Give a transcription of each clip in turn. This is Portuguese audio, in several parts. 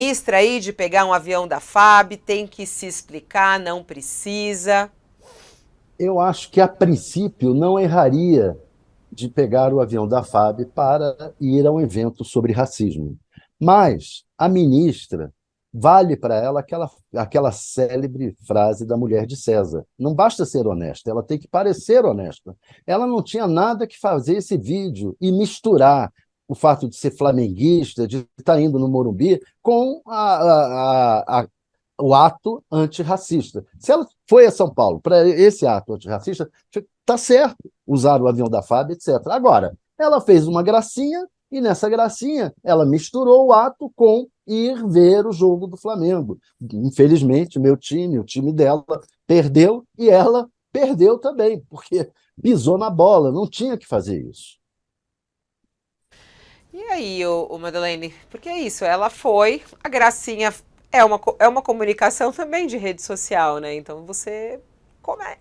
Ministra aí de pegar um avião da FAB, tem que se explicar, não precisa. Eu acho que, a princípio, não erraria de pegar o avião da FAB para ir a um evento sobre racismo. Mas a ministra, vale para ela aquela célebre frase da mulher de César: não basta ser honesta, ela tem que parecer honesta. Ela não tinha nada que fazer esse vídeo e misturar o fato de ser flamenguista, de estar indo no Morumbi, com o ato antirracista. Se ela foi a São Paulo para esse ato antirracista, está certo usar o avião da FAB, etc. Agora, ela fez uma gracinha e nessa gracinha ela misturou o ato com ir ver o jogo do Flamengo. Infelizmente, meu time, o time dela, perdeu e ela perdeu também, porque pisou na bola, não tinha que fazer isso. E aí, o Madeleine, porque é isso, ela foi, a gracinha é uma comunicação também de rede social, né? Então você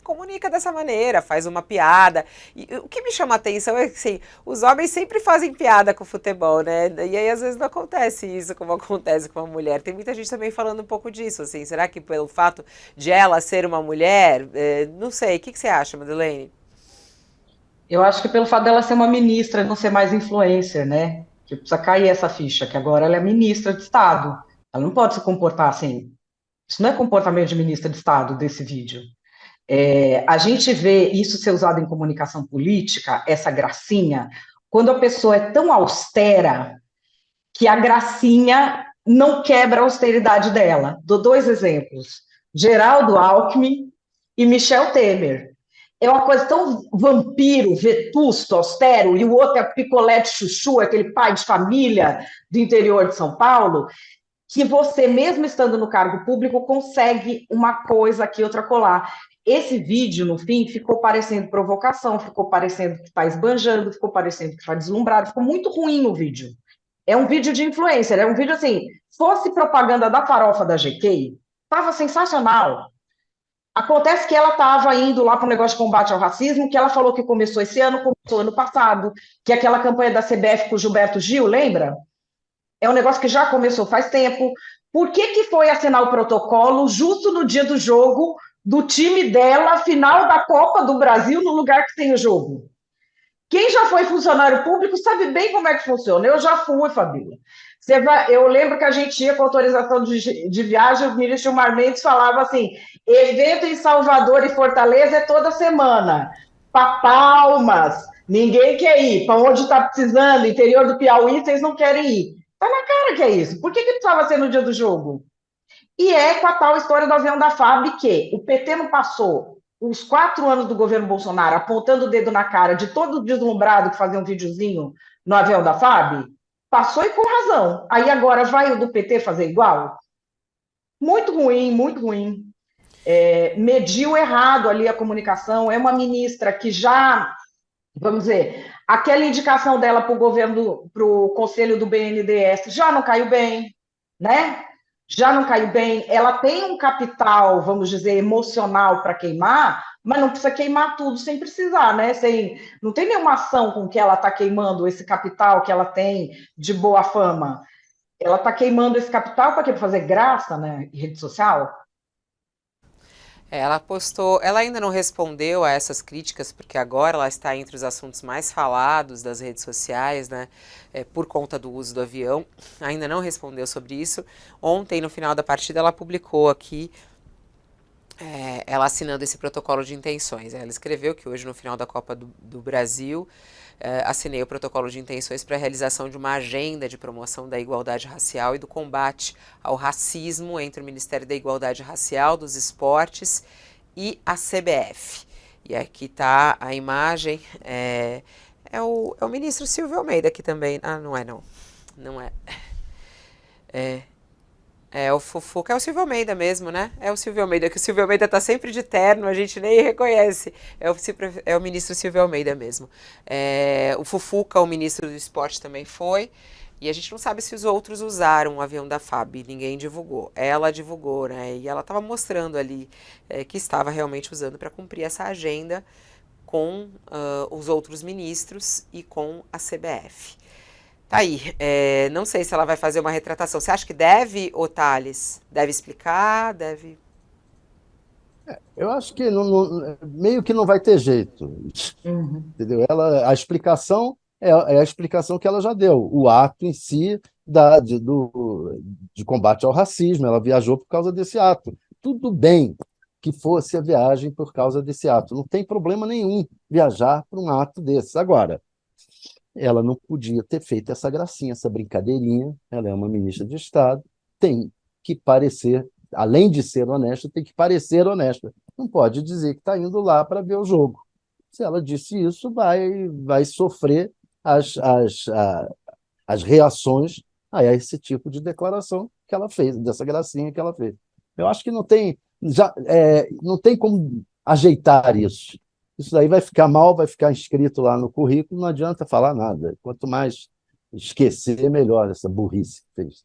comunica dessa maneira, faz uma piada. E o que me chama a atenção é que, assim, os homens sempre fazem piada com o futebol, né? E aí, às vezes, não acontece isso como acontece com a mulher. Tem muita gente também falando um pouco disso, assim. Será que pelo fato de ela ser uma mulher? Não sei. O que você acha, Madeleine? Eu acho que pelo fato dela ser uma ministra e não ser mais influencer, né? Que precisa cair essa ficha, que agora ela é ministra de Estado. Ela não pode se comportar assim. Isso não é comportamento de ministra de Estado desse vídeo. A gente vê isso ser usado em comunicação política, essa gracinha, quando a pessoa é tão austera que a gracinha não quebra a austeridade dela. Dou dois exemplos: Geraldo Alckmin e Michel Temer. É uma coisa tão vampiro, vetusto, austero, e o outro é picolé de chuchu, aquele pai de família do interior de São Paulo, que você, mesmo estando no cargo público, consegue uma coisa aqui, outra colar. Esse vídeo, no fim, ficou parecendo provocação, ficou parecendo que está esbanjando, ficou parecendo que está deslumbrado, ficou muito ruim o vídeo. É um vídeo de influencer, é um vídeo assim, fosse propaganda da farofa da GK, estava sensacional. Acontece que ela estava indo lá para o negócio de combate ao racismo, que ela falou que começou esse ano, começou ano passado, que é aquela campanha da CBF com o Gilberto Gil, lembra? É um negócio que já começou faz tempo. Por que, que foi assinar o protocolo justo no dia do jogo do time dela, final da Copa do Brasil, no lugar que tem o jogo? Quem já foi funcionário público sabe bem como é que funciona. Eu já fui, Fabíola. Eu lembro que a gente ia com autorização de viagem, o ministro Gilmar Mendes falava assim: evento em Salvador e Fortaleza é toda semana. Para Palmas, ninguém quer ir. Para onde está precisando, interior do Piauí, vocês não querem ir. Tá na cara que é isso. Por que precisava ser no dia do jogo? E é com a tal história do avião da FAB que o PT não passou os 4 anos do governo Bolsonaro apontando o dedo na cara de todo deslumbrado que fazia um videozinho no avião da FAB? Passou e com razão. Aí agora vai o do PT fazer igual? Muito ruim, muito ruim. Mediu errado ali a comunicação. É uma ministra que já, vamos dizer, aquela indicação dela para o governo, para o conselho do BNDES já não caiu bem, né? Já não caiu bem. Ela tem um capital, vamos dizer, emocional para queimar, mas não precisa queimar tudo sem precisar, né? Não tem nenhuma ação com que ela está queimando esse capital que ela tem de boa fama. Ela está queimando esse capital para quê? Para fazer graça, né? Em rede social? Ela postou, ela ainda não respondeu a essas críticas, porque agora ela está entre os assuntos mais falados das redes sociais, né? Por conta do uso do avião. Ainda não respondeu sobre isso. Ontem, no final da partida, ela publicou aqui, ela assinando esse protocolo de intenções. Ela escreveu que hoje, no final da Copa do Brasil, assinei o protocolo de intenções para a realização de uma agenda de promoção da igualdade racial e do combate ao racismo entre o Ministério da Igualdade Racial, dos Esportes e a CBF. E aqui está a imagem, é o ministro Silvio Almeida aqui também. Ah, não é não, não é. É o Fufuca, é o Silvio Almeida mesmo, né? É o Silvio Almeida, que o Silvio Almeida tá sempre de terno, a gente nem reconhece. É o ministro Silvio Almeida mesmo. O Fufuca, o ministro do esporte, também foi. E a gente não sabe se os outros usaram o avião da FAB, ninguém divulgou. Ela divulgou, né? E ela estava mostrando ali que estava realmente usando para cumprir essa agenda com os outros ministros e com a CBF. Tá aí. Não sei se ela vai fazer uma retratação. Você acha que deve, ô Thales? Deve explicar? Deve. Eu acho que meio que não vai ter jeito, Uhum. entendeu? A explicação é a explicação que ela já deu, o ato em si de combate ao racismo. Ela viajou por causa desse ato. Tudo bem que fosse a viagem por causa desse ato, não tem problema nenhum viajar por um ato desses. Agora, ela não podia ter feito essa gracinha, essa brincadeirinha. Ela é uma ministra de Estado, tem que parecer, além de ser honesta, tem que parecer honesta. Não pode dizer que está indo lá para ver o jogo. Se ela disse isso, vai sofrer as reações a esse tipo de declaração que ela fez, dessa gracinha que ela fez. Eu acho que não tem como ajeitar isso. Isso daí vai ficar mal, vai ficar inscrito lá no currículo, não adianta falar nada. Quanto mais esquecer, melhor essa burrice que fez.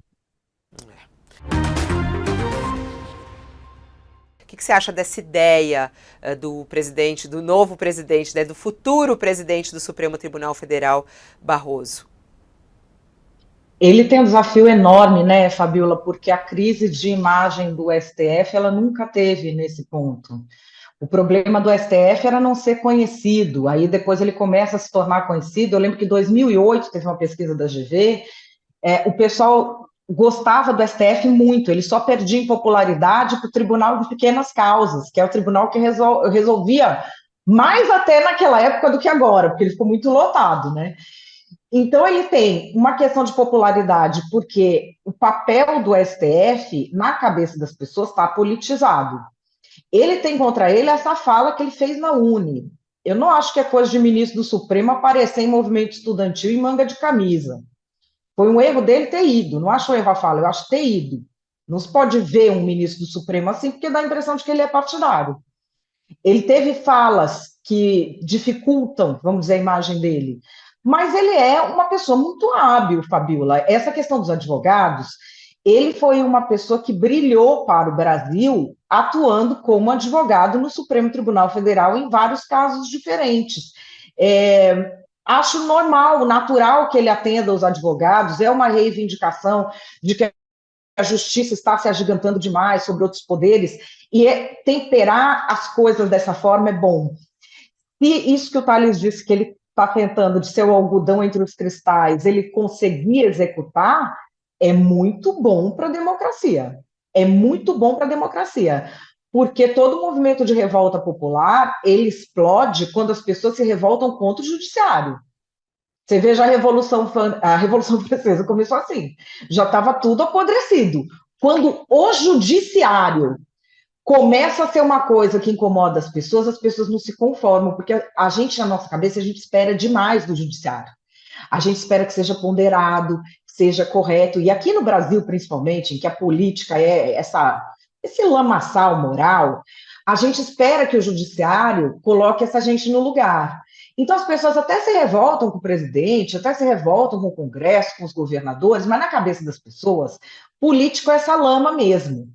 O que você acha dessa ideia do presidente, do novo presidente, né, do futuro presidente do Supremo Tribunal Federal, Barroso? Ele tem um desafio enorme, né, Fabiola, porque a crise de imagem do STF ela nunca teve nesse ponto. O problema do STF era não ser conhecido, aí depois ele começa a se tornar conhecido. Eu lembro que em 2008 teve uma pesquisa da GV, o pessoal gostava do STF muito, ele só perdia em popularidade para o Tribunal de Pequenas Causas, que é o tribunal que resolvia mais até naquela época do que agora, porque ele ficou muito lotado, né? Então, ele tem uma questão de popularidade, porque o papel do STF, na cabeça das pessoas, está politizado. Ele tem contra ele essa fala que ele fez na Uni. Eu não acho que é coisa de ministro do Supremo aparecer em movimento estudantil em manga de camisa. Foi um erro dele ter ido. Não acho um erro a fala, eu acho ter ido. Não se pode ver um ministro do Supremo assim, porque dá a impressão de que ele é partidário. Ele teve falas que dificultam, vamos dizer, a imagem dele. Mas ele é uma pessoa muito hábil, Fabiola. Essa questão dos advogados, ele foi uma pessoa que brilhou para o Brasil atuando como advogado no Supremo Tribunal Federal em vários casos diferentes. Acho normal, natural que ele atenda os advogados, é uma reivindicação de que a justiça está se agigantando demais sobre outros poderes, e temperar as coisas dessa forma é bom. E isso que o Thales disse, que ele está tentando de ser o algodão entre os cristais, ele conseguir executar, é muito bom para a democracia. É muito bom para a democracia. Porque todo movimento de revolta popular, ele explode quando as pessoas se revoltam contra o judiciário. Você veja a Revolução Francesa começou assim, já estava tudo apodrecido. Quando o judiciário começa a ser uma coisa que incomoda as pessoas não se conformam, porque a gente, na nossa cabeça, a gente espera demais do judiciário. A gente espera que seja ponderado, que seja correto. E aqui no Brasil, principalmente, em que a política é esse lamaçal moral, a gente espera que o judiciário coloque essa gente no lugar. Então, as pessoas até se revoltam com o presidente, até se revoltam com o Congresso, com os governadores, mas na cabeça das pessoas, político é essa lama mesmo.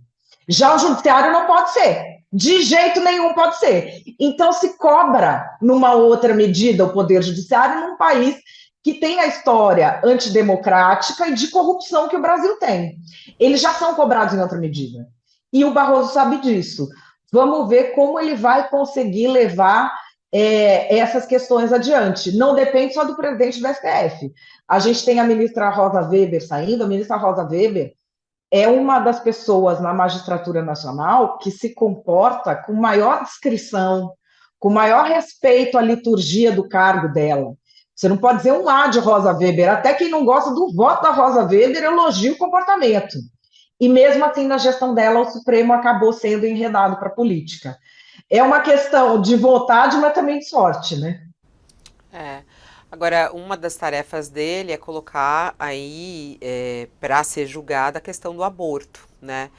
Já o judiciário não pode ser. De jeito nenhum pode ser. Então, se cobra, numa outra medida, o poder judiciário num país que tem a história antidemocrática e de corrupção que o Brasil tem. Eles já são cobrados em outra medida. E o Barroso sabe disso. Vamos ver como ele vai conseguir levar essas questões adiante. Não depende só do presidente do STF. A gente tem a ministra Rosa Weber saindo. A ministra Rosa Weber é uma das pessoas na magistratura nacional que se comporta com maior discrição, com maior respeito à liturgia do cargo dela. Você não pode dizer um A de Rosa Weber, até quem não gosta do voto da Rosa Weber elogia o comportamento. E mesmo assim, na gestão dela, o Supremo acabou sendo enredado para a política. É uma questão de vontade, mas também de sorte, né? É. Agora, uma das tarefas dele é colocar aí para ser julgada a questão do aborto, né?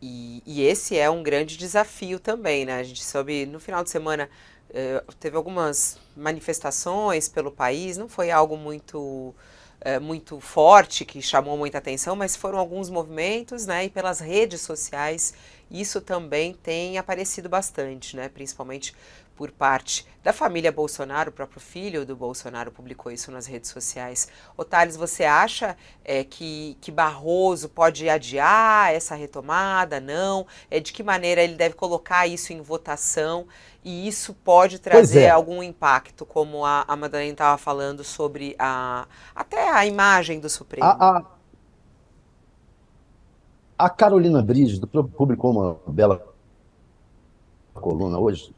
E esse é um grande desafio também, né? A gente soube, no final de semana, teve algumas manifestações pelo país, não foi algo muito forte, que chamou muita atenção, mas foram alguns movimentos, né? E pelas redes sociais, Isso também tem aparecido bastante, né? Principalmente por parte da família Bolsonaro, o próprio filho do Bolsonaro publicou isso nas redes sociais. Ô Thales, você acha que Barroso pode adiar essa retomada? Não? De que maneira ele deve colocar isso em votação? E isso pode Pois trazer é, algum impacto, como a Madalena estava falando sobre até a imagem do Supremo. a, a, a Carolina Brides publicou uma bela coluna hoje,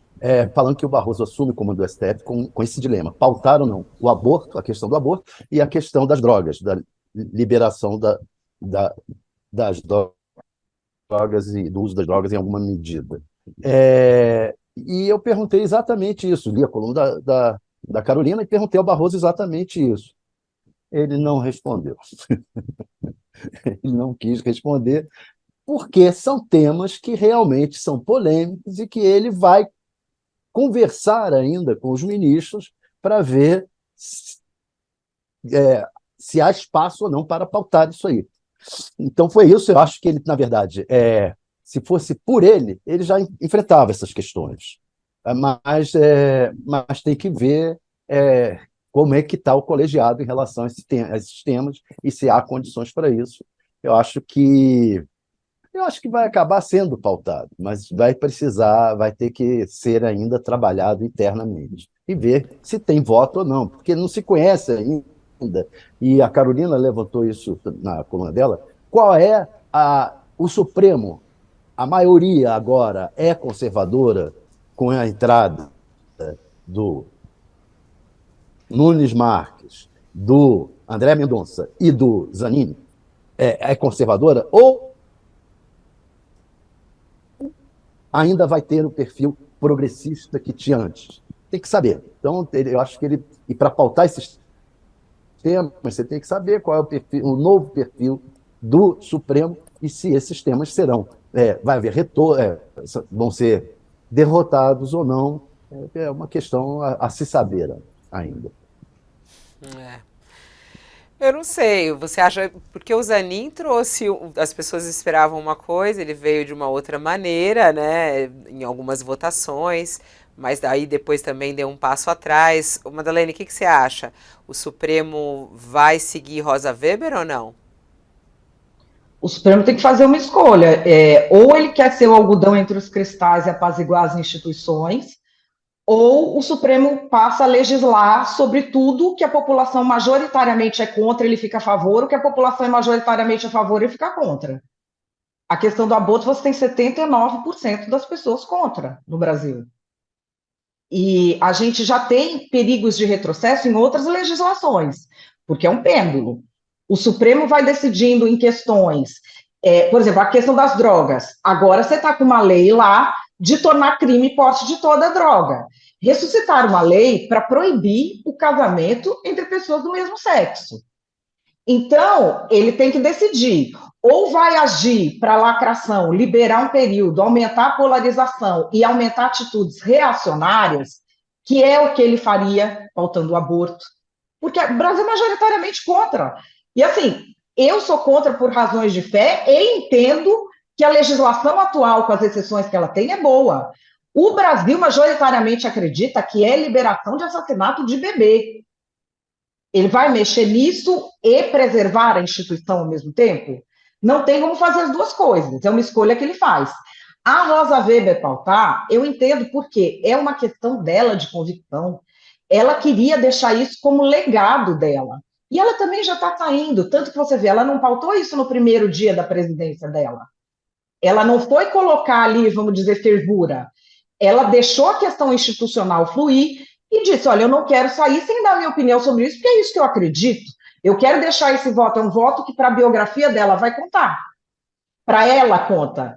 falando que o Barroso assume o comando do STF com esse dilema: pautar ou não o aborto, a questão do aborto, e a questão das drogas, da liberação da, das drogas e do uso das drogas em alguma medida. E eu perguntei exatamente isso, li a coluna da Carolina e perguntei ao Barroso exatamente isso. Ele não respondeu, ele não quis responder, porque são temas que realmente são polêmicos e que ele vai conversar ainda com os ministros para ver se há espaço ou não para pautar isso aí. Então foi isso, eu acho que ele, na verdade, se fosse por ele, ele já enfrentava essas questões. Mas tem que ver como é que está o colegiado em relação a esses temas e se há condições para isso. Eu acho que vai acabar sendo pautado, mas vai ter que ser ainda trabalhado internamente e ver se tem voto ou não, porque não se conhece ainda. E a Carolina levantou isso na coluna dela. Qual é o Supremo? A maioria agora é conservadora com a entrada do Nunes Marques, do André Mendonça e do Zanini. É conservadora ou ainda vai ter o perfil progressista que tinha antes? Tem que saber. Então, eu acho que e para pautar esses temas, você tem que saber qual é o novo perfil do Supremo e se esses temas vai haver vão ser derrotados ou não. É uma questão a se saber ainda. É. Eu não sei, você acha, porque o Zanin trouxe, as pessoas esperavam uma coisa, ele veio de uma outra maneira, né, em algumas votações, mas daí depois também deu um passo atrás. Ô, Madalene, o que você acha? O Supremo vai seguir Rosa Weber ou não? O Supremo tem que fazer uma escolha. Ou ele quer ser o algodão entre os cristais e apaziguar as instituições, ou o Supremo passa a legislar sobre tudo que a população majoritariamente é contra, ele fica a favor, o que a população é majoritariamente a favor, ele fica contra. A questão do aborto, você tem 79% das pessoas contra no Brasil. E a gente já tem perigos de retrocesso em outras legislações, porque é um pêndulo. O Supremo vai decidindo em questões, por exemplo, a questão das drogas. Agora você está com uma lei lá de tornar crime porte de toda droga. Ressuscitar uma lei para proibir o casamento entre pessoas do mesmo sexo. Então, ele tem que decidir, ou vai agir para a lacração, liberar um período, aumentar a polarização e aumentar atitudes reacionárias, que é o que ele faria pautando o aborto, porque o Brasil é majoritariamente contra. E assim, eu sou contra por razões de fé e entendo que a legislação atual, com as exceções que ela tem, é boa. O Brasil majoritariamente acredita que é liberação de assassinato de bebê. Ele vai mexer nisso e preservar a instituição ao mesmo tempo? Não tem como fazer as duas coisas, é uma escolha que ele faz. A Rosa Weber pautar, eu entendo porque é uma questão dela de convicção. Ela queria deixar isso como legado dela. E ela também já está saindo, tanto que você vê, ela não pautou isso no primeiro dia da presidência dela. Ela não foi colocar ali, vamos dizer, fervura. Ela deixou a questão institucional fluir e disse: olha, eu não quero sair sem dar minha opinião sobre isso, porque é isso que eu acredito. Eu quero deixar esse voto, é um voto que para a biografia dela vai contar. Para ela conta.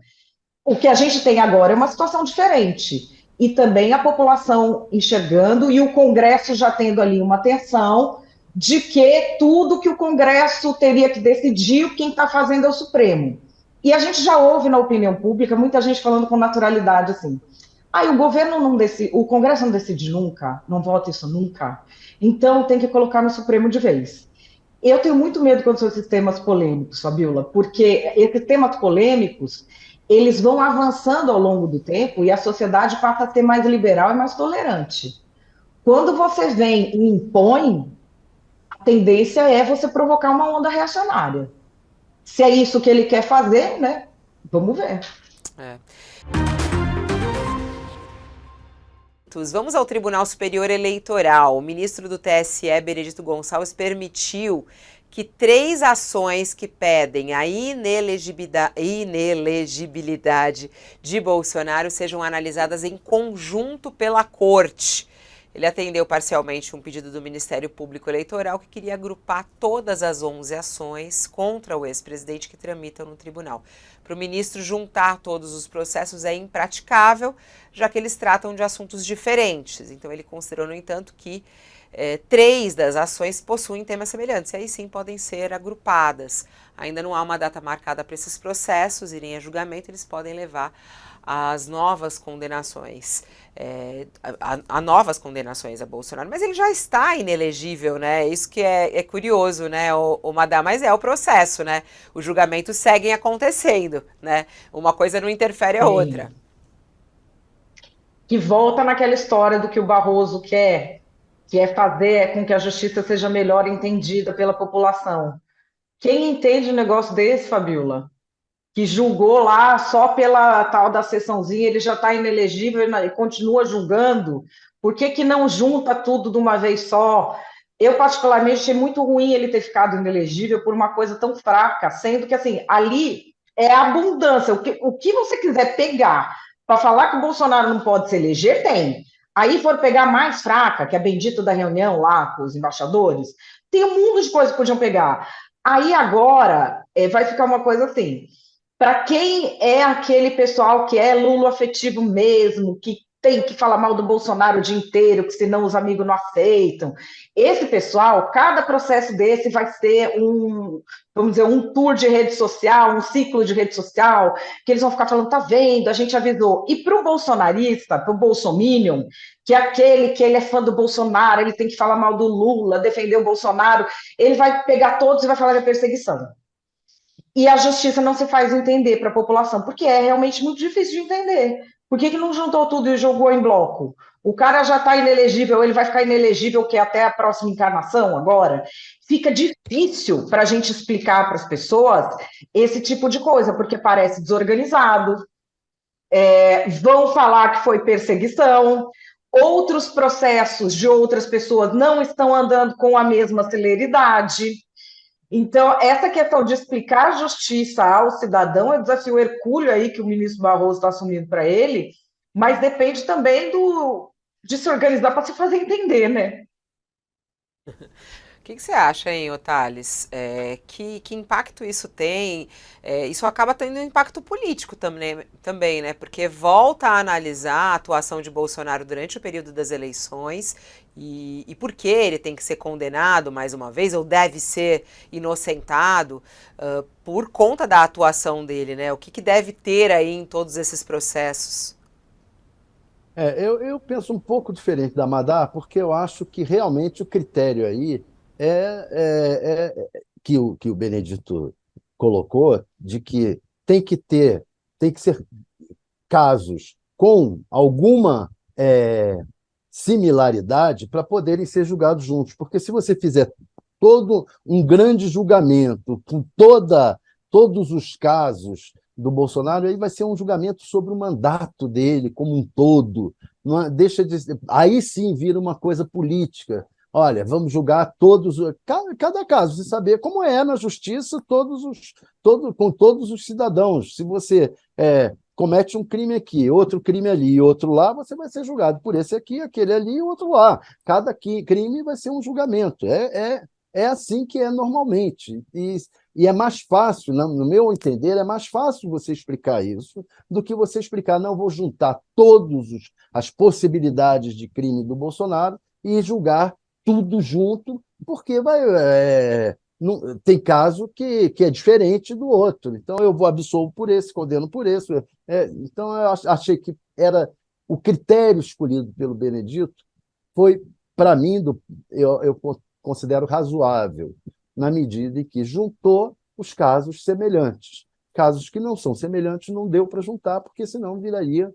O que a gente tem agora é uma situação diferente. E também a população enxergando e o Congresso já tendo ali uma tensão de que tudo que o Congresso teria que decidir, quem está fazendo é o Supremo. E a gente já ouve na opinião pública muita gente falando com naturalidade assim: o governo não decide, o Congresso não decide nunca, não vota isso nunca, então tem que colocar no Supremo de vez. Eu tenho muito medo quando são esses temas polêmicos, Fabiola, porque esses temas polêmicos, eles vão avançando ao longo do tempo e a sociedade passa a ser mais liberal e mais tolerante. Quando você vem e impõe, a tendência é você provocar uma onda reacionária. Se é isso que ele quer fazer, né? Vamos ver. É. Vamos ao Tribunal Superior Eleitoral. O ministro do TSE, Benedito Gonçalves, permitiu que 3 ações que pedem a inelegibilidade de Bolsonaro sejam analisadas em conjunto pela Corte. Ele atendeu parcialmente um pedido do Ministério Público Eleitoral que queria agrupar todas as 11 ações contra o ex-presidente que tramitam no tribunal. Para o ministro juntar todos os processos é impraticável, já que eles tratam de assuntos diferentes. Então ele considerou, no entanto, que 3 das ações possuem temas semelhantes, e aí sim podem ser agrupadas. Ainda não há uma data marcada para esses processos irem a julgamento, eles podem levar às novas condenações, a novas condenações a Bolsonaro. Mas ele já está inelegível, né? Isso que é curioso, né, o Madá, mas é o processo, né? Os julgamentos seguem acontecendo, né? Uma coisa não interfere a outra. Sim. Que volta naquela história do que o Barroso quer, que é fazer com que a justiça seja melhor entendida pela população. Quem entende um negócio desse, Fabiola? Que julgou lá só pela tal da sessãozinha, ele já está inelegível e continua julgando. Por que que não junta tudo de uma vez só? Eu, particularmente, achei muito ruim ele ter ficado inelegível por uma coisa tão fraca, sendo que, assim, ali é abundância. O que você quiser pegar para falar que o Bolsonaro não pode se eleger, tem. Aí for pegar mais fraca, que é a bendita da reunião lá com os embaixadores, tem um mundo de coisas que podiam pegar. Aí agora vai ficar uma coisa assim, para quem é aquele pessoal que é lulo afetivo mesmo, que tem que falar mal do Bolsonaro o dia inteiro, que senão os amigos não aceitam. Esse pessoal, cada processo desse vai ser vamos dizer, um tour de rede social, um ciclo de rede social, que eles vão ficar falando, tá vendo, a gente avisou. E para o bolsonarista, para o bolsominion, que é aquele que ele é fã do Bolsonaro, ele tem que falar mal do Lula, defender o Bolsonaro, ele vai pegar todos e vai falar da perseguição. E a justiça não se faz entender para a população, porque é realmente muito difícil de entender. Por que não juntou tudo e jogou em bloco? O cara já está inelegível, ele vai ficar inelegível que até a próxima encarnação agora? Fica difícil para a gente explicar para as pessoas esse tipo de coisa, porque parece desorganizado, vão falar que foi perseguição, outros processos de outras pessoas não estão andando com a mesma celeridade. Então, essa questão de explicar a justiça ao cidadão é um desafio hercúleo aí que o ministro Barroso está assumindo para ele, mas depende também de se organizar para se fazer entender, né? O que você acha, hein, Otales? Que impacto isso tem? Isso acaba tendo um impacto político também, né? Porque volta a analisar a atuação de Bolsonaro durante o período das eleições e por que ele tem que ser condenado mais uma vez, ou deve ser inocentado por conta da atuação dele, né? O que deve ter aí em todos esses processos? Eu penso um pouco diferente da Madá, porque eu acho que realmente o critério aí que o Benedito colocou, de que tem que ser casos com alguma similaridade para poderem ser julgados juntos. Porque se você fizer todo um grande julgamento com todos os casos do Bolsonaro, aí vai ser um julgamento sobre o mandato dele como um todo. Não deixa de, aí sim vira uma coisa política. Olha, vamos julgar todos, cada caso, você saber como é na justiça com todos os cidadãos. Se você comete um crime aqui, outro crime ali, outro lá, você vai ser julgado por esse aqui, aquele ali e outro lá. Cada crime vai ser um julgamento. É assim que é normalmente. E é mais fácil, no meu entender, é mais fácil você explicar isso do que você explicar, não, vou juntar todas as possibilidades de crime do Bolsonaro e julgar tudo junto, porque tem caso que é diferente do outro. Então, eu vou absolvo por esse, condeno por esse. Então, eu achei que era o critério escolhido pelo Benedito foi, para mim, eu considero razoável, na medida em que juntou os casos semelhantes. casos que não são semelhantes não deu para juntar, porque senão viraria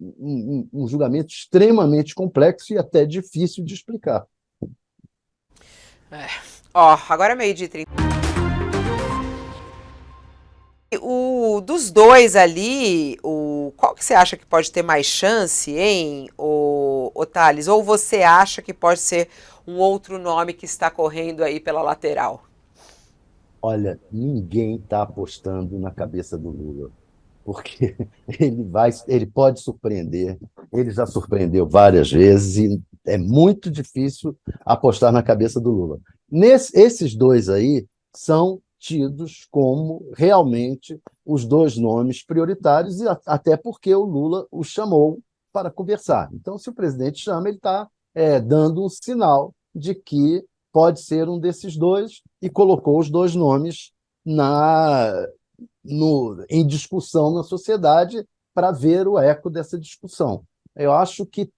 um julgamento extremamente complexo e até difícil de explicar. Ó, agora é 12h30. Dos dois ali, qual que você acha que pode ter mais chance, hein, o Thales? Ou você acha que pode ser um outro nome que está correndo aí pela lateral? Olha, ninguém está apostando na cabeça do Lula, porque ele pode surpreender, ele já surpreendeu várias vezes e é muito difícil apostar na cabeça do Lula. Esses dois aí são tidos como realmente os dois nomes prioritários, e até porque o Lula os chamou para conversar. Então, se o presidente chama, ele está dando um sinal de que pode ser um desses dois, e colocou os dois nomes em discussão na sociedade para ver o eco dessa discussão. Eu acho que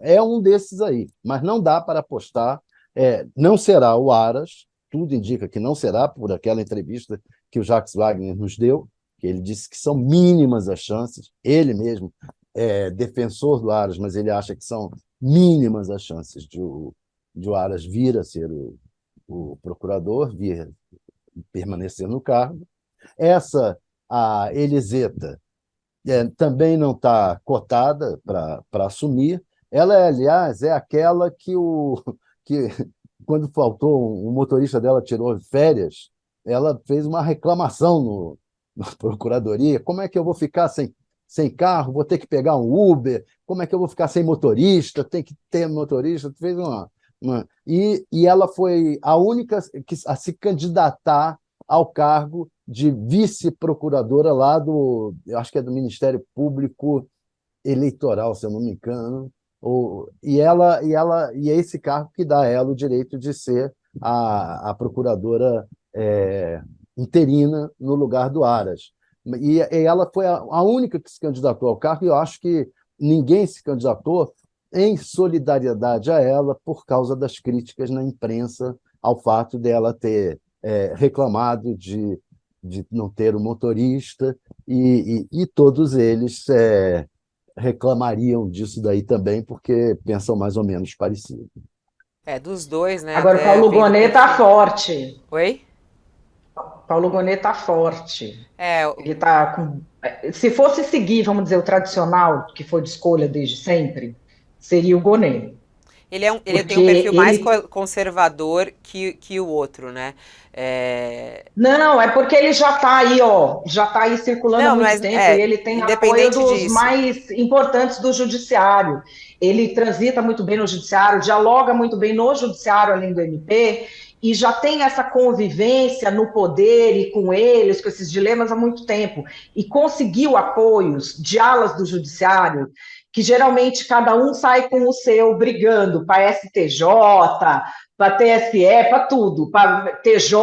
é um desses aí, mas não dá para apostar. Não será o Aras, tudo indica que não será, por aquela entrevista que o Jacques Wagner nos deu, que ele disse que são mínimas as chances, ele mesmo é defensor do Aras, mas ele acha que são mínimas as chances de o Aras vir a ser o procurador, vir permanecer no cargo. A Eliseta também não está cotada para assumir. Ela, aliás, é aquela que quando faltou, o motorista dela tirou férias, ela fez uma reclamação na procuradoria. Como é que eu vou ficar sem carro? Vou ter que pegar um Uber? Como é que eu vou ficar sem motorista? Tem que ter motorista. Fez e ela foi a única a se candidatar ao cargo de vice-procuradora lá eu acho que é do Ministério Público Eleitoral, se eu não me engano. E é esse cargo que dá a ela o direito de ser a procuradora interina no lugar do Aras. E ela foi a única que se candidatou ao cargo, e eu acho que ninguém se candidatou em solidariedade a ela por causa das críticas na imprensa ao fato dela ter reclamado de não ter um motorista, e todos eles reclamariam disso daí também, porque pensam mais ou menos parecido. Dos dois, né? Agora, até Paulo vendo Gonet tá forte. Oi? Paulo Gonet tá forte. É, Ele tá com. Se fosse seguir, vamos dizer, o tradicional, que foi de escolha desde sempre, seria o Gonet. ele tem um perfil mais conservador que o outro, né? Não, é porque ele já está aí, ó, já está aí circulando há muito tempo, e ele tem apoio dos mais importantes do judiciário. Ele transita muito bem no judiciário, dialoga muito bem no judiciário, além do MP, e já tem essa convivência no poder e com eles, com esses dilemas há muito tempo, e conseguiu apoios de alas do judiciário, que geralmente cada um sai com o seu brigando para STJ, para TSE, para tudo, para TJ.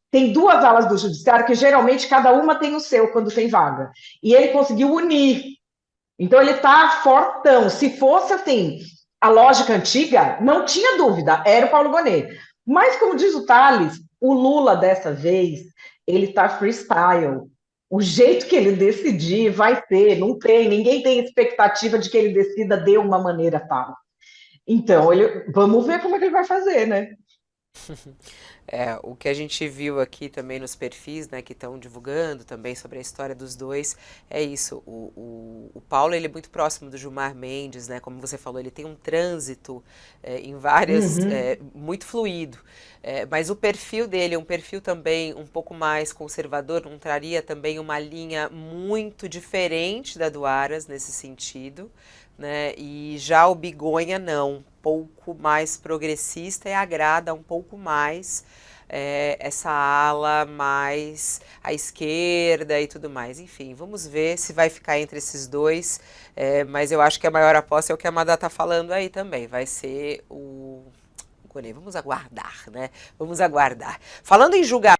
Tem duas alas do judiciário que geralmente cada uma tem o seu quando tem vaga. E ele conseguiu unir. Então ele está fortão. Se fosse assim, a lógica antiga, não tinha dúvida, era o Paulo Gonet. Mas, como diz o Thales, o Lula dessa vez, ele está freestyle. O jeito que ele decidir vai ser, não tem, ninguém tem expectativa de que ele decida de uma maneira tal. Então, vamos ver como é que ele vai fazer, né? O que a gente viu aqui também nos perfis, né, que estão divulgando também sobre a história dos dois, é isso. O Paulo, ele é muito próximo do Gilmar Mendes, né, como você falou, ele tem um trânsito em várias, muito fluido. Mas o perfil dele é um perfil também um pouco mais conservador, não traria também uma linha muito diferente da do Aras nesse sentido, né? E já o Bigonha não, um pouco mais progressista e agrada um pouco mais essa ala mais à esquerda e tudo mais. Enfim, vamos ver se vai ficar entre esses dois, mas eu acho que a maior aposta é o que a Madá está falando aí também, vai ser o Gonet. Vamos aguardar, né? Vamos aguardar. Falando em julgamento...